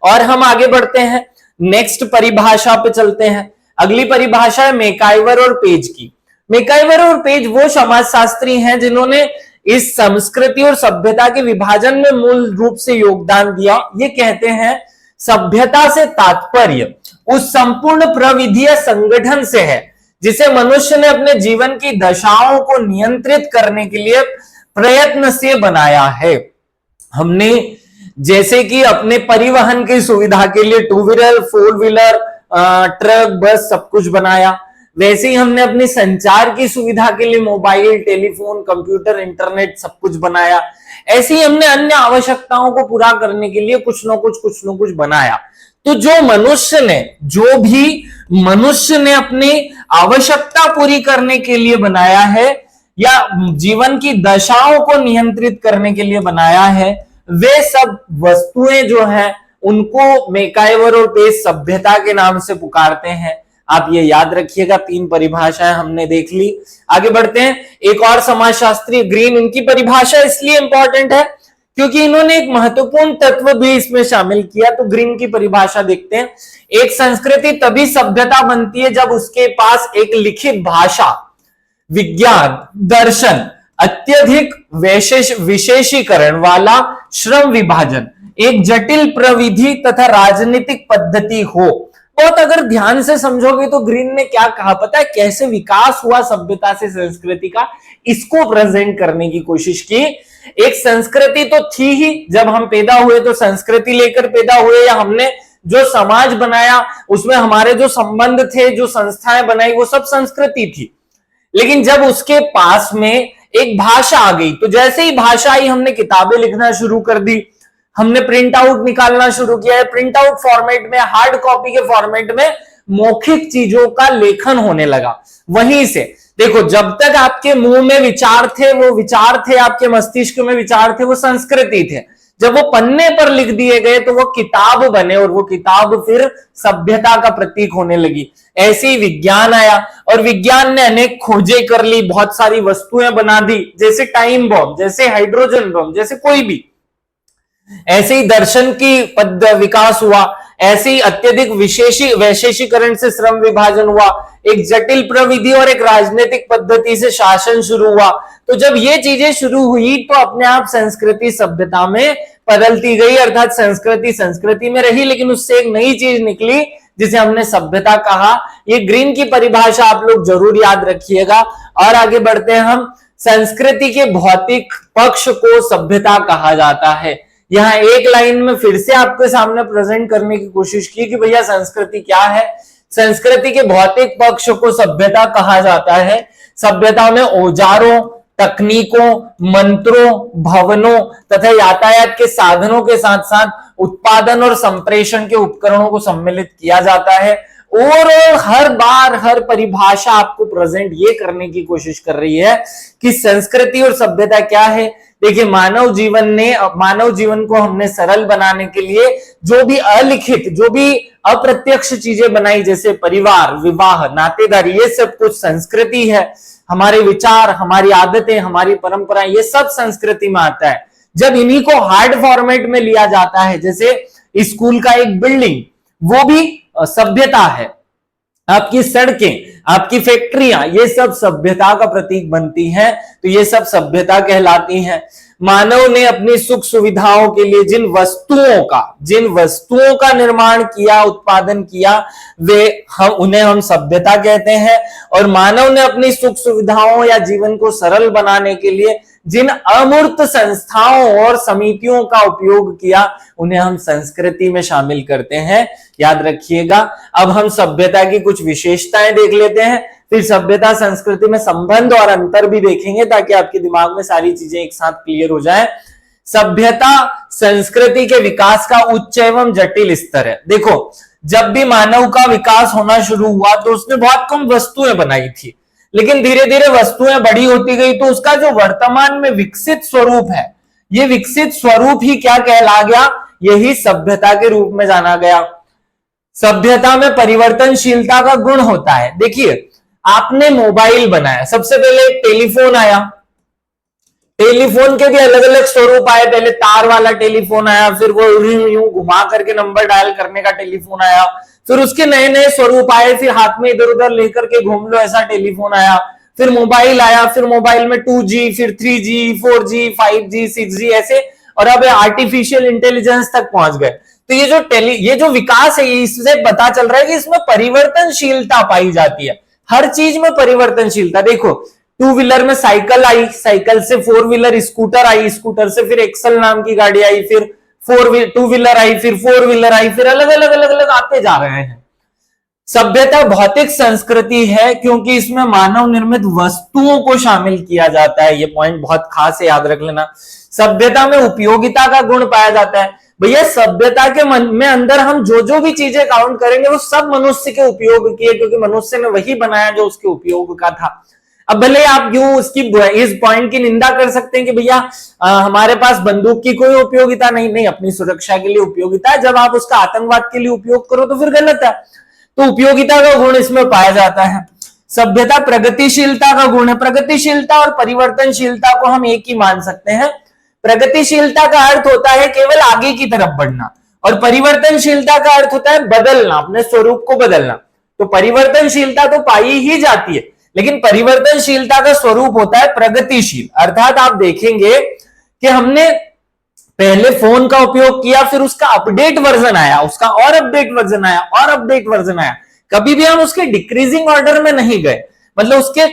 और हम आगे बढ़ते हैं, नेक्स्ट परिभाषा पे चलते हैं। अगली परिभाषा है मैकाइवर और पेज की। मैकाइवर और पेज वो समाजशास्त्री हैं जिन्होंने इस संस्कृति और सभ्यता के विभाजन में मूल रूप से योगदान दिया। ये कहते हैं सभ्यता से तात्पर्य उस संपूर्ण प्रविधि संगठन से है जिसे मनुष्य ने अपने जीवन की दशाओं को नियंत्रित करने के लिए प्रयत्न से बनाया है। हमने जैसे कि अपने परिवहन की सुविधा के लिए 2 व्हीलर, 4 व्हीलर, ट्रक, बस सब कुछ बनाया, वैसे ही हमने अपनी संचार की सुविधा के लिए मोबाइल, टेलीफोन, कंप्यूटर, इंटरनेट सब कुछ बनाया। ऐसे ही हमने अन्य आवश्यकताओं को पूरा करने के लिए कुछ न कुछ बनाया। तो जो भी मनुष्य ने अपनी आवश्यकता पूरी करने के लिए बनाया है या जीवन की दशाओं को नियंत्रित करने के लिए बनाया है, वे सब वस्तुएं जो हैं उनको मैकाइवर और पेज सभ्यता के नाम से पुकारते हैं। आप ये याद रखिएगा, 3 परिभाषाएं हमने देख ली। आगे बढ़ते हैं, एक और समाजशास्त्री ग्रीन, उनकी परिभाषा इसलिए इंपॉर्टेंट है क्योंकि इन्होंने एक महत्वपूर्ण तत्व भी इसमें शामिल किया। तो ग्रीन की परिभाषा देखते हैं। एक संस्कृति तभी सभ्यता बनती है जब उसके पास एक लिखित भाषा, विज्ञान, दर्शन, अत्यधिक विशेषीकरण वाला श्रम विभाजन, एक जटिल प्रविधि तथा राजनीतिक पद्धति हो। बहुत अगर ध्यान से समझोगे तो ग्रीन ने क्या कहा पता है? कैसे विकास हुआ सभ्यता से संस्कृति का, इसको प्रेजेंट करने की कोशिश की। एक संस्कृति तो थी ही, जब हम पैदा हुए तो संस्कृति लेकर पैदा हुए, या हमने जो समाज बनाया उसमें हमारे जो संबंध थे, जो संस्थाएं बनाई, वो सब संस्कृति थी। लेकिन जब उसके पास में एक भाषा आ गई, तो जैसे ही भाषा आई हमने किताबें लिखना शुरू कर दी, हमने प्रिंट आउट निकालना शुरू किया है। प्रिंट आउट फॉर्मेट में, हार्ड कॉपी के फॉर्मेट में मौखिक चीजों का लेखन होने लगा। वहीं से देखो, जब तक आपके मुंह में विचार थे, वो विचार थे, आपके मस्तिष्क में विचार थे, वो संस्कृति थे। जब वो पन्ने पर लिख दिए गए तो वो किताब बने और वो किताब फिर सभ्यता का प्रतीक होने लगी। ऐसे ही विज्ञान आया और विज्ञान ने अनेक खोजें कर ली, बहुत सारी वस्तुएं बना दी, जैसे टाइम बॉम्ब, जैसे हाइड्रोजन बॉम्ब, जैसे कोई भी। ऐसे ही दर्शन की विकास हुआ, ऐसे ही अत्यधिक वैशेषीकरण से श्रम विभाजन हुआ, एक जटिल प्रविधि और एक राजनीतिक पद्धति से शासन शुरू हुआ। तो जब ये चीजें शुरू हुई तो अपने आप संस्कृति सभ्यता में बदलती गई, अर्थात संस्कृति संस्कृति में रही, लेकिन उससे एक नई चीज निकली जिसे हमने सभ्यता कहा। ये ग्रीन की परिभाषा आप लोग जरूर याद रखिएगा। और आगे बढ़ते हैं हम। संस्कृति के भौतिक पक्ष को सभ्यता कहा जाता है। यहां एक लाइन में फिर से आपके सामने प्रेजेंट करने की कोशिश की कि भैया संस्कृति क्या है। संस्कृति के भौतिक पक्ष को सभ्यता कहा जाता है। सभ्यता में औजारों, तकनीकों, मंत्रों, भवनों तथा यातायात के साधनों के साथ साथ उत्पादन और संप्रेषण के उपकरणों को सम्मिलित किया जाता है। और हर बार हर परिभाषा आपको प्रेजेंट ये करने की कोशिश कर रही है कि संस्कृति और सभ्यता क्या है। देखिए, मानव जीवन को हमने सरल बनाने के लिए जो भी अलिखित, जो भी अप्रत्यक्ष चीजें बनाई, जैसे परिवार, विवाह, नातेदारी, ये सब कुछ संस्कृति है। हमारे विचार, हमारी आदतें, हमारी परंपराएं, ये सब संस्कृति में आता है। जब इन्हीं को हार्ड फॉर्मेट में लिया जाता है, जैसे स्कूल का एक बिल्डिंग, वो भी सभ्यता है। आपकी सड़कें, आपकी फैक्ट्रियां, ये सब सभ्यता का प्रतीक बनती हैं, तो ये सब सभ्यता कहलाती हैं। मानव ने अपनी सुख सुविधाओं के लिए जिन वस्तुओं का निर्माण किया, उत्पादन किया, उन्हें हम सभ्यता कहते हैं। और मानव ने अपनी सुख सुविधाओं या जीवन को सरल बनाने के लिए जिन अमूर्त संस्थाओं और समितियों का उपयोग किया, उन्हें हम संस्कृति में शामिल करते हैं। याद रखिएगा। अब हम सभ्यता की कुछ विशेषताएं देख लेते हैं, फिर सभ्यता संस्कृति में संबंध और अंतर भी देखेंगे, ताकि आपके दिमाग में सारी चीजें एक साथ क्लियर हो जाए। सभ्यता संस्कृति के विकास का उच्च एवं जटिल स्तर है। देखो, जब भी मानव का विकास होना शुरू हुआ तो उसने बहुत कम वस्तुएं बनाई थी, लेकिन धीरे धीरे वस्तुएं बड़ी होती गई, तो उसका जो वर्तमान में विकसित स्वरूप है, ये विकसित स्वरूप ही क्या कहला गया, यही सभ्यता के रूप में जाना गया। सभ्यता में परिवर्तनशीलता का गुण होता है। देखिए, आपने मोबाइल बनाया, सबसे पहले एक टेलीफोन आया, टेलीफोन के भी अलग अलग स्वरूप आए। पहले तार वाला टेलीफोन आया, फिर वो यूं घुमा करके नंबर डायल करने का टेलीफोन आया, फिर उसके नए नए स्वरूप आए, फिर हाथ में इधर उधर लेकर के घूम लो ऐसा टेलीफोन आया, फिर मोबाइल आया, फिर मोबाइल में 2G, फिर 3G, 4G, 5G, 6G ऐसे, और अब आर्टिफिशियल इंटेलिजेंस तक पहुंच गए। तो ये जो विकास है, इससे पता चल रहा है कि इसमें परिवर्तनशीलता पाई जाती है। हर चीज में परिवर्तनशीलता। देखो, 2 व्हीलर में साइकिल आई, साइकिल से 4 व्हीलर स्कूटर आई, स्कूटर से फिर एक्सल नाम की गाड़ी आई, फिर 2 व्हीलर आई, फिर 4 व्हीलर आई, फिर अलग अलग आते जा रहे हैं। सभ्यता भौतिक संस्कृति है क्योंकि इसमें मानव निर्मित वस्तुओं को शामिल किया जाता है। ये पॉइंट बहुत खास है, याद रख लेना। सभ्यता में उपयोगिता का गुण पाया जाता है। भैया, सभ्यता के मन में अंदर हम जो भी चीजें काउंट करेंगे वो सब मनुष्य के उपयोग की है, क्योंकि मनुष्य ने वही बनाया जो उसके उपयोग का था। अब भले आप यूं इस पॉइंट की निंदा कर सकते हैं कि भैया हमारे पास बंदूक की कोई उपयोगिता नहीं, अपनी सुरक्षा के लिए उपयोगिता है। जब आप उसका आतंकवाद के लिए उपयोग करो तो फिर गलत है। तो उपयोगिता का गुण इसमें पाया जाता है। सभ्यता प्रगतिशीलता का गुण है। प्रगतिशीलता और परिवर्तनशीलता को हम एक ही मान सकते हैं। प्रगतिशीलता का अर्थ होता है केवल आगे की तरफ बढ़ना, और परिवर्तनशीलता का अर्थ होता है बदलना, अपने स्वरूप को बदलना। तो परिवर्तनशीलता तो पाई ही जाती है, लेकिन परिवर्तनशीलता का स्वरूप होता है प्रगतिशील। अर्थात आप देखेंगे कि हमने पहले फोन का उपयोग किया, फिर उसका अपडेट वर्जन आया, उसका और अपडेट वर्जन आया, और अपडेट वर्जन आया। कभी भी हम उसके डिक्रीजिंग ऑर्डर में नहीं गए, मतलब उसके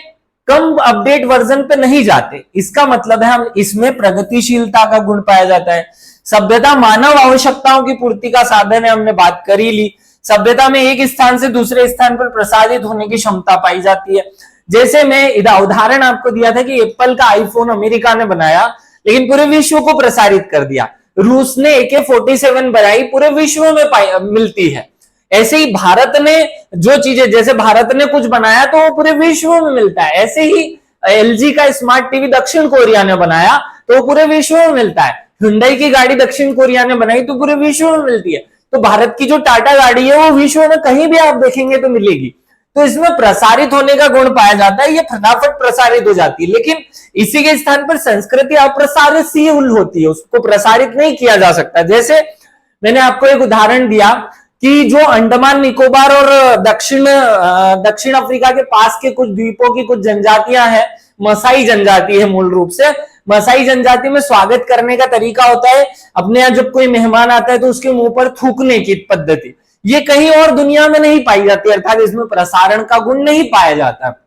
कम अपडेट वर्जन पे नहीं जाते। इसका मतलब है हम इसमें प्रगतिशीलता का गुण पाया जाता है। सभ्यता मानव आवश्यकताओं की पूर्ति का साधन है, हमने बात कर ही ली। सभ्यता में एक स्थान से दूसरे स्थान पर प्रसारित होने की क्षमता पाई जाती है। जैसे मैं उदाहरण आपको दिया था कि एप्पल का आईफोन अमेरिका ने बनाया, लेकिन पूरे विश्व को प्रसारित कर दिया। रूस ने AK-47 बनाई, पूरे विश्व में मिलती है। ऐसे ही भारत ने जो चीजें, जैसे भारत ने कुछ बनाया तो वो पूरे विश्व में मिलता है। ऐसे ही LG का स्मार्ट टीवी दक्षिण कोरिया ने बनाया तो वो पूरे विश्व में मिलता है। हुंडई की गाड़ी दक्षिण कोरिया ने बनाई तो पूरे विश्व में मिलती है। तो भारत की जो टाटा गाड़ी है वो विश्व में कहीं भी आप देखेंगे तो मिलेगी। तो इसमें प्रसारित होने का गुण पाया जाता है, ये फटाफट प्रसारित हो जाती है। लेकिन इसी के स्थान पर संस्कृति अप्रसारित होती है, उसको प्रसारित नहीं किया जा सकता। जैसे मैंने आपको एक उदाहरण दिया कि जो अंडमान निकोबार और दक्षिण अफ्रीका के पास के कुछ द्वीपों की कुछ जनजातियां हैं, मसाई जनजाति है मूल रूप से। मसाई जनजाति में स्वागत करने का तरीका होता है, अपने यहाँ जब कोई मेहमान आता है तो उसके मुंह पर थूकने की पद्धति, ये कहीं और दुनिया में नहीं पाई जाती, अर्थात इसमें प्रसारण का गुण नहीं पाया जाता।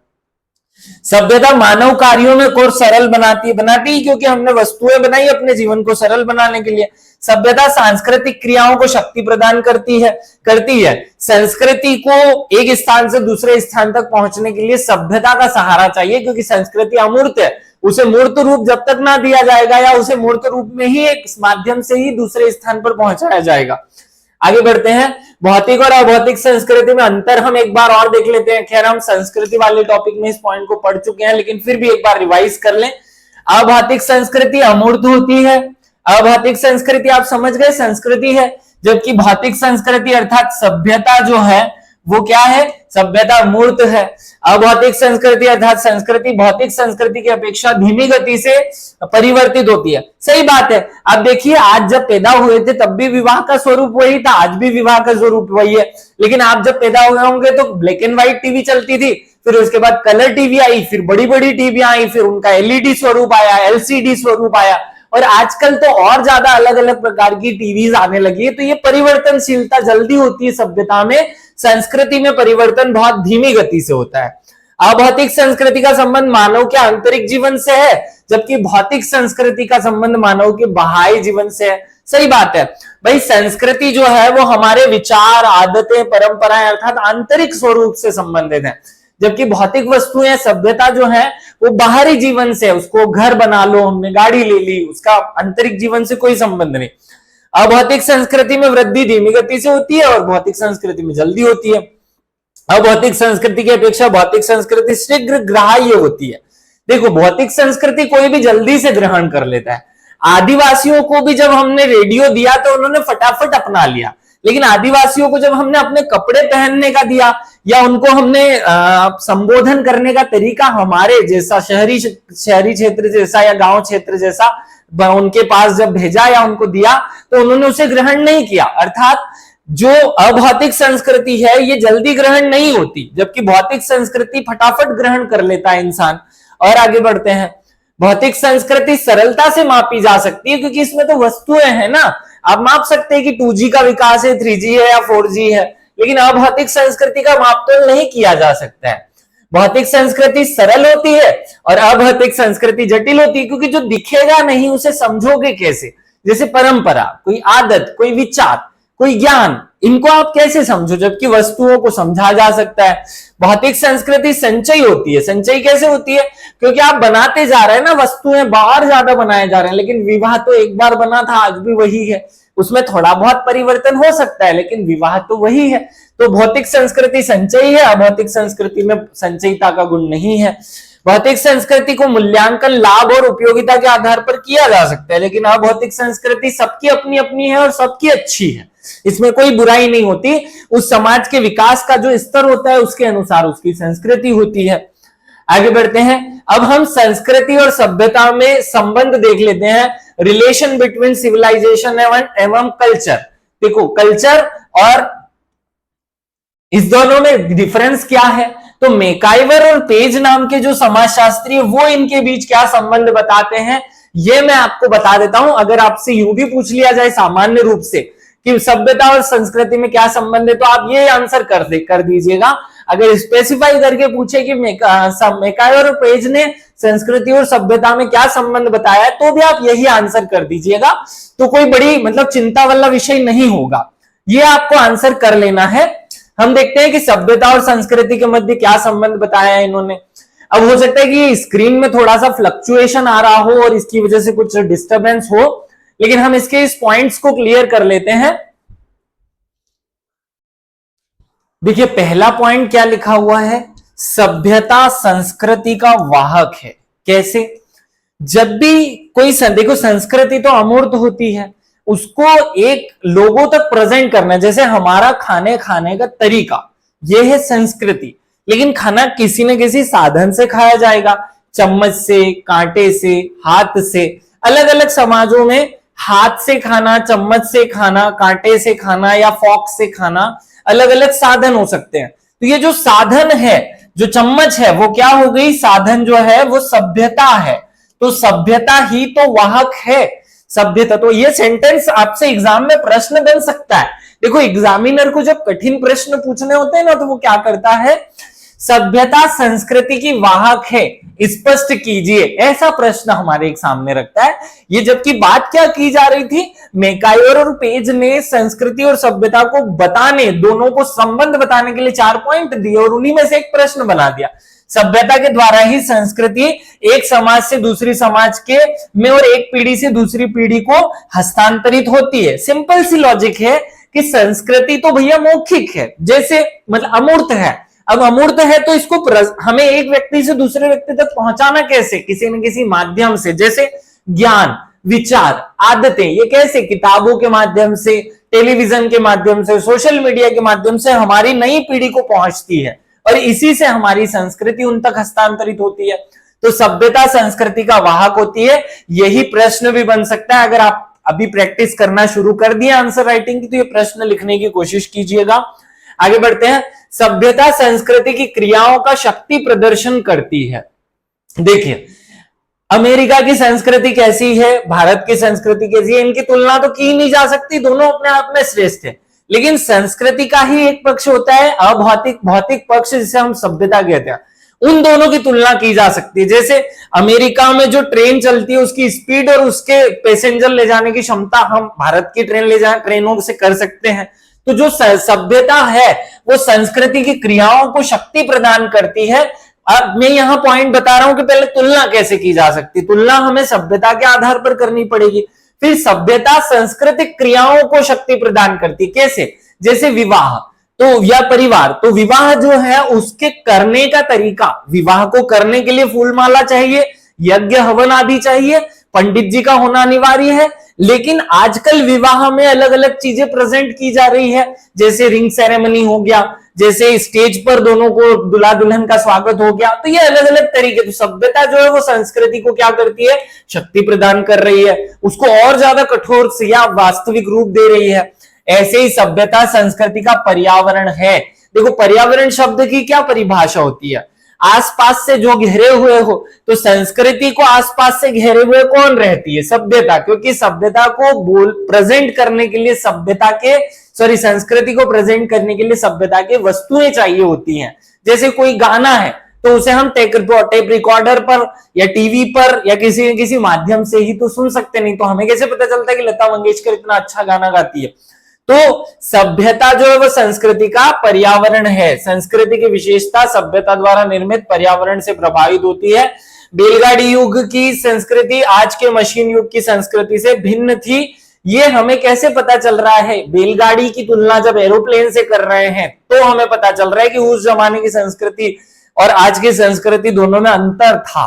सभ्यता मानव कार्यों में को सरल बनाती क्योंकि हमने वस्तुएं बनाई अपने जीवन को सरल बनाने के लिए। सभ्यता सांस्कृतिक क्रियाओं को शक्ति प्रदान करती है। संस्कृति को एक स्थान से दूसरे स्थान तक पहुंचने के लिए सभ्यता का सहारा चाहिए, क्योंकि संस्कृति अमूर्त है, उसे मूर्त रूप जब तक ना दिया जाएगा या उसे मूर्त रूप में ही एक माध्यम से ही दूसरे स्थान पर पहुंचाया जाएगा। आगे बढ़ते हैं, भौतिक और अभौतिक संस्कृति में अंतर हम एक बार और देख लेते हैं। खैर हम संस्कृति वाले टॉपिक में इस पॉइंट को पढ़ चुके हैं, लेकिन फिर भी एक बार रिवाइज कर लें। अभौतिक संस्कृति अमूर्त होती है। अभौतिक संस्कृति आप समझ गए संस्कृति है, जबकि भौतिक संस्कृति अर्थात सभ्यता जो है वो क्या है, सभ्यता मूर्त है। अभौतिक संस्कृति अर्थात संस्कृति भौतिक संस्कृति की अपेक्षा धीमी गति से परिवर्तित होती है। सही बात है। अब देखिए, आज जब पैदा हुए थे तब भी विवाह का स्वरूप वही था, आज भी विवाह का स्वरूप वही है। लेकिन आप जब पैदा हुए होंगे तो ब्लैक एंड व्हाइट टीवी चलती थी, फिर उसके बाद कलर टीवी आई, फिर बड़ी बड़ी टीवी आई, फिर उनका एलईडी स्वरूप आया, एलसीडी स्वरूप आया, और आजकल तो और ज्यादा अलग अलग प्रकार की टीवीज आने लगी है। तो ये परिवर्तनशीलता जल्दी होती है सभ्यता में, संस्कृति में परिवर्तन बहुत धीमी गति से होता है। अभौतिक संस्कृति का संबंध मानव के आंतरिक जीवन से है, जबकि भौतिक संस्कृति का संबंध मानव के बाह्य जीवन से है। सही बात है भाई, संस्कृति जो है वो हमारे विचार, आदतें, परंपराएं अर्थात आंतरिक स्वरूप से संबंधित है, जबकि भौतिक वस्तुएं, सभ्यता जो है वो बाहरी जीवन से, उसको घर बना लो, हमने गाड़ी ले ली, उसका आंतरिक जीवन से कोई संबंध नहीं। अभौतिक संस्कृति में वृद्धि धीमी गति से होती है और भौतिक संस्कृति में जल्दी होती है। अभौतिक संस्कृति की अपेक्षा भौतिक संस्कृति शीघ्र ग्राह्य होती है। देखो, भौतिक संस्कृति कोई भी जल्दी से ग्रहण कर लेता है। आदिवासियों को भी जब हमने रेडियो दिया तो उन्होंने फटाफट अपना लिया, लेकिन आदिवासियों को जब हमने अपने कपड़े पहनने का दिया या उनको हमने संबोधन करने का तरीका हमारे जैसा शहरी क्षेत्र जैसा या गांव क्षेत्र जैसा उनके पास जब भेजा या उनको दिया तो उन्होंने उसे ग्रहण नहीं किया। अर्थात जो अभौतिक संस्कृति है ये जल्दी ग्रहण नहीं होती, जबकि भौतिक संस्कृति फटाफट ग्रहण कर लेता है इंसान। और आगे बढ़ते हैं, भौतिक संस्कृति सरलता से मापी जा सकती है क्योंकि इसमें तो वस्तुएं हैं ना। आप माप सकते हैं कि 2G का विकास है, 3G है या 4G है, लेकिन अभौतिक संस्कृति का मापतोल नहीं किया जा सकता है। भौतिक संस्कृति सरल होती है और अभौतिक संस्कृति जटिल होती है, क्योंकि जो दिखेगा नहीं उसे समझोगे कैसे। जैसे परंपरा, कोई आदत, कोई विचार, कोई ज्ञान, इनको आप कैसे समझो, जबकि वस्तुओं को समझा जा सकता है। भौतिक संस्कृति संचय होती है। संचय कैसे होती है? क्योंकि आप बनाते जा रहे हैं ना, वस्तुएं बाहर ज्यादा बनाए जा रहे हैं, लेकिन विवाह तो एक बार बना था, आज भी वही है। उसमें थोड़ा बहुत परिवर्तन हो सकता है, लेकिन विवाह तो वही है। तो भौतिक संस्कृति संचयी है, अभौतिक संस्कृति में संचयिता का गुण नहीं है। भौतिक संस्कृति को मूल्यांकन लाभ और उपयोगिता के आधार पर किया जा सकता है, लेकिन अभौतिक संस्कृति सबकी अपनी अपनी है और सबकी अच्छी है, इसमें कोई बुराई नहीं होती। उस समाज के विकास का जो स्तर होता है उसके अनुसार उसकी संस्कृति होती है। आगे बढ़ते हैं, अब हम संस्कृति और सभ्यता में संबंध देख लेते हैं, रिलेशन बिटवीन सिविलाइजेशन एवं कल्चर। देखो, कल्चर और इस दोनों में डिफरेंस क्या है? तो मैकाइवर और पेज नाम के जो समाजशास्त्री है वो इनके बीच क्या संबंध बताते हैं, ये मैं आपको बता देता हूं। अगर आपसे यूं भी पूछ लिया जाए सामान्य रूप से कि सभ्यता और संस्कृति में क्या संबंध है, तो आप ये आंसर कर दीजिएगा। अगर स्पेसिफाई करके पूछे कि मैकाइवर और पेज ने संस्कृति और सभ्यता में क्या संबंध बताया है, तो भी आप यही आंसर कर दीजिएगा। तो कोई बड़ी चिंता वाला विषय नहीं होगा, ये आपको आंसर कर लेना है। हम देखते हैं कि सभ्यता और संस्कृति के मध्य क्या संबंध बताया है इन्होंने। अब हो सकता है कि स्क्रीन में थोड़ा सा फ्लक्चुएशन आ रहा हो और इसकी वजह से कुछ डिस्टरबेंस हो, लेकिन हम इसके इस पॉइंट्स को क्लियर कर लेते हैं। देखिए, पहला पॉइंट क्या लिखा हुआ है, सभ्यता संस्कृति का वाहक है। कैसे? जब भी कोई देखो संस्कृति तो अमूर्त होती है, उसको एक लोगों तक प्रेजेंट करना, जैसे हमारा खाने का तरीका, यह है संस्कृति। लेकिन खाना किसी न किसी साधन से खाया जाएगा, चम्मच से, कांटे से, हाथ से। अलग अलग समाजों में हाथ से खाना, चम्मच से खाना, कांटे से खाना या फॉक से खाना, अलग अलग साधन हो सकते हैं। तो ये जो साधन है, जो चम्मच है, वो क्या हो गई, साधन जो है वो सभ्यता है। तो सभ्यता ही तो वाहक है, सभ्यता। तो ये सेंटेंस आपसे एग्जाम में प्रश्न बन सकता है। देखो एग्जामिनर को जब कठिन प्रश्न पूछने होते हैं ना, तो वो क्या करता है, सभ्यता संस्कृति की वाहक है, स्पष्ट कीजिए, ऐसा प्रश्न हमारे एक सामने रखता है। ये जबकि बात क्या की जा रही थी, मैकायर और पेज ने संस्कृति और सभ्यता को बताने, दोनों को संबंध बताने के लिए 4 पॉइंट दिए और उन्हीं में से एक प्रश्न बना दिया। सभ्यता के द्वारा ही संस्कृति एक समाज से दूसरी समाज के में और एक पीढ़ी से दूसरी पीढ़ी को हस्तांतरित होती है। सिंपल सी लॉजिक है कि संस्कृति तो भैया मौखिक है, जैसे मतलब अमूर्त है। अब अमूर्त है तो इसको हमें एक व्यक्ति से दूसरे व्यक्ति तक पहुंचाना कैसे, किसी न किसी माध्यम से, जैसे ज्ञान, विचार, आदतें। ये कैसे, किताबों के माध्यम से, टेलीविजन के माध्यम से, सोशल मीडिया के माध्यम से हमारी नई पीढ़ी को पहुंचती है और इसी से हमारी संस्कृति उन तक हस्तांतरित होती है। तो सभ्यता संस्कृति का वाहक होती है। यही प्रश्न भी बन सकता है। अगर आप अभी प्रैक्टिस करना शुरू कर दिए आंसर राइटिंग की, तो ये प्रश्न लिखने की कोशिश कीजिएगा। आगे बढ़ते हैं। सभ्यता संस्कृति की क्रियाओं का शक्ति प्रदर्शन करती है। देखिए अमेरिका की संस्कृति कैसी है, भारत की संस्कृति कैसी है, इनकी तुलना तो की नहीं जा सकती, दोनों अपने आप में श्रेष्ठ है। लेकिन संस्कृति का ही एक पक्ष होता है अभौतिक, भौतिक पक्ष, जिसे हम सभ्यता कहते हैं। उन दोनों की तुलना की जा सकती है। जैसे अमेरिका में जो ट्रेन चलती है, उसकी स्पीड और उसके पैसेंजर ले जाने की क्षमता हम भारत की ट्रेनों से कर सकते हैं। तो जो सभ्यता है वो संस्कृति की क्रियाओं को शक्ति प्रदान करती है। अब मैं यहां पॉइंट बता रहा हूं कि पहले तुलना कैसे की जा सकती है। तुलना हमें सभ्यता के आधार पर करनी पड़ेगी। फिर सभ्यता सांस्कृतिक क्रियाओं को शक्ति प्रदान करती, कैसे, जैसे विवाह तो या परिवार। तो विवाह जो है उसके करने का तरीका, विवाह को करने के लिए फूल माला चाहिए, यज्ञ हवन आदि चाहिए, पंडित जी का होना अनिवार्य है। लेकिन आजकल विवाह में अलग अलग चीजें प्रेजेंट की जा रही है, जैसे रिंग सेरेमनी हो गया, जैसे स्टेज पर दोनों को दुल्हा दुल्हन का स्वागत हो गया। तो ये अलग अलग तरीके। तो सभ्यता जो है वो संस्कृति को क्या करती है, शक्ति प्रदान कर रही है, उसको और ज्यादा कठोर या वास्तविक रूप दे रही है। ऐसे ही सभ्यता संस्कृति का पर्यावरण है। देखो पर्यावरण शब्द की क्या परिभाषा होती है, आसपास से जो घेरे हुए हो। तो संस्कृति को आसपास से घेरे हुए कौन रहती है, सभ्यता। क्योंकि सभ्यता को प्रेजेंट करने के लिए संस्कृति को प्रेजेंट करने के लिए सभ्यता की वस्तुएं चाहिए होती हैं। जैसे कोई गाना है तो उसे हम टेप रिकॉर्डर पर या टीवी पर या किसी न किसी माध्यम से ही तो सुन सकते, नहीं तो हमें कैसे पता चलता है कि लता मंगेशकर इतना अच्छा गाना गाती है। तो सभ्यता जो है वो संस्कृति का पर्यावरण है। संस्कृति की विशेषता सभ्यता द्वारा निर्मित पर्यावरण से प्रभावित होती है। बैलगाड़ी युग की संस्कृति आज के मशीन युग की संस्कृति से भिन्न थी। ये हमें कैसे पता चल रहा है, बैलगाड़ी की तुलना जब एरोप्लेन से कर रहे हैं तो हमें पता चल रहा है कि उस जमाने की संस्कृति और आज की संस्कृति दोनों में अंतर था।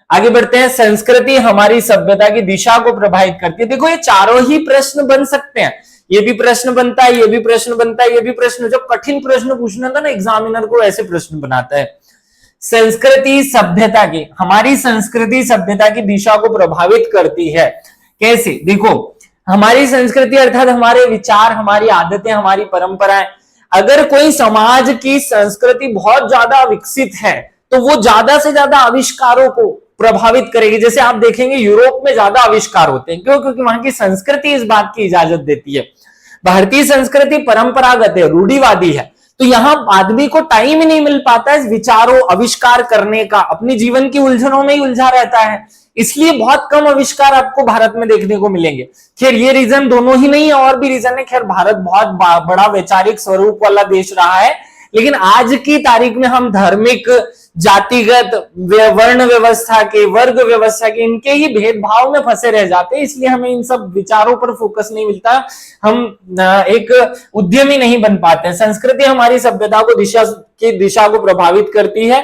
आगे बढ़ते हैं। संस्कृति हमारी सभ्यता की दिशा को प्रभावित करती है। देखो ये चारों ही प्रश्न बन सकते हैं, ये भी प्रश्न बनता है, ये भी प्रश्न बनता है, ये भी प्रश्न। जब कठिन प्रश्न पूछना था ना एग्जामिनर को, ऐसे प्रश्न बनाता है। संस्कृति सभ्यता की, हमारी संस्कृति सभ्यता की दिशा को प्रभावित करती है। कैसे, देखो हमारी संस्कृति अर्थात हमारे विचार, हमारी आदतें, हमारी परंपराएं। अगर कोई समाज की संस्कृति बहुत ज्यादा विकसित है तो वो ज्यादा से ज्यादा आविष्कारों को प्रभावित करेगी। जैसे आप देखेंगे यूरोप में ज्यादा आविष्कार होते हैं, क्यों, क्योंकि वहां की संस्कृति इस बात की इजाजत देती है। भारतीय संस्कृति परंपरागत है, रूढ़िवादी है। तो यहां आदमी को टाइम ही नहीं मिल पाता है विचारों, आविष्कार करने का, अपनी जीवन की उलझनों में ही उलझा रहता है। इसलिए बहुत कम आविष्कार आपको भारत में देखने को मिलेंगे। खैर ये रीजन दोनों ही नहीं है, और भी रीजन है। खैर भारत बहुत बड़ा वैचारिक स्वरूप वाला देश रहा है, लेकिन आज की तारीख में हम धार्मिक, जातिगत, वर्ण व्यवस्था के, वर्ग व्यवस्था के, इनके ही भेदभाव में फंसे रह जाते हैं। इसलिए हमें इन सब विचारों पर फोकस नहीं मिलता, हम एक उद्यमी नहीं बन पाते। संस्कृति हमारी सभ्यता को दिशा को प्रभावित करती है।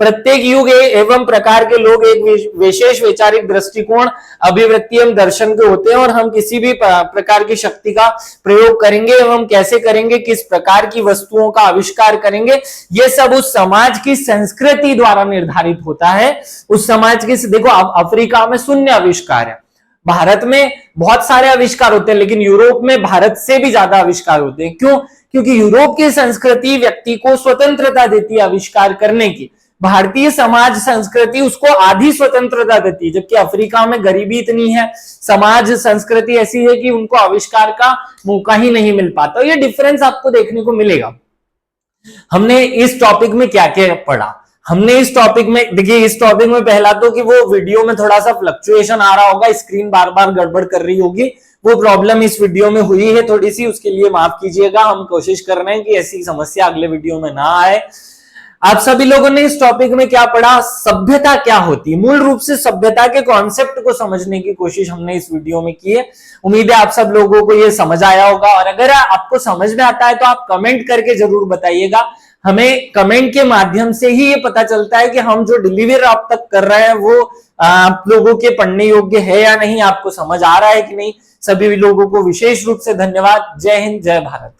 प्रत्येक युग एवं प्रकार के लोग एक विशेष वैचारिक दृष्टिकोण, अभिवृत्ति एवं दर्शन के होते हैं, और हम किसी भी प्रकार की शक्ति का प्रयोग करेंगे एवं कैसे करेंगे, किस प्रकार की वस्तुओं का आविष्कार करेंगे, ये सब उस समाज की संस्कृति द्वारा निर्धारित होता है। उस समाज की, देखो अब अफ्रीका में शून्य आविष्कार है, भारत में बहुत सारे आविष्कार होते हैं, लेकिन यूरोप में भारत से भी ज्यादा आविष्कार होते हैं। क्यों? क्योंकि यूरोप की संस्कृति व्यक्ति को स्वतंत्रता देती है आविष्कार करने की, भारतीय समाज संस्कृति उसको आधी स्वतंत्रता देती है, जबकि अफ्रीका में गरीबी इतनी है, समाज संस्कृति ऐसी है कि उनको आविष्कार का मौका ही नहीं मिल पाता। ये डिफरेंस आपको देखने को मिलेगा। हमने इस टॉपिक में क्या क्या पढ़ा? हमने इस टॉपिक में, देखिए इस टॉपिक में पहला तो कि वो वीडियो में थोड़ा सा फ्लक्चुएशन आ रहा होगा, स्क्रीन बार बार गड़बड़ कर रही होगी, वो प्रॉब्लम इस वीडियो में हुई है थोड़ी सी, उसके लिए माफ कीजिएगा। हम कोशिश कर रहे हैं कि ऐसी समस्या अगले वीडियो में ना आए। आप सभी लोगों ने इस टॉपिक में क्या पढ़ा? सभ्यता क्या होती है, मूल रूप से सभ्यता के कॉन्सेप्ट को समझने की कोशिश हमने इस वीडियो में की है। उम्मीद है आप सब लोगों को ये समझ आया होगा, और अगर आपको समझ में आता है तो आप कमेंट करके जरूर बताइएगा। हमें कमेंट के माध्यम से ही ये पता चलता है कि हम जो डिलीवर आप तक कर रहे हैं वो आप लोगों के पढ़ने योग्य है या नहीं, आपको समझ आ रहा है कि नहीं। सभी लोगों को विशेष रूप से धन्यवाद। जय हिंद, जय भारत।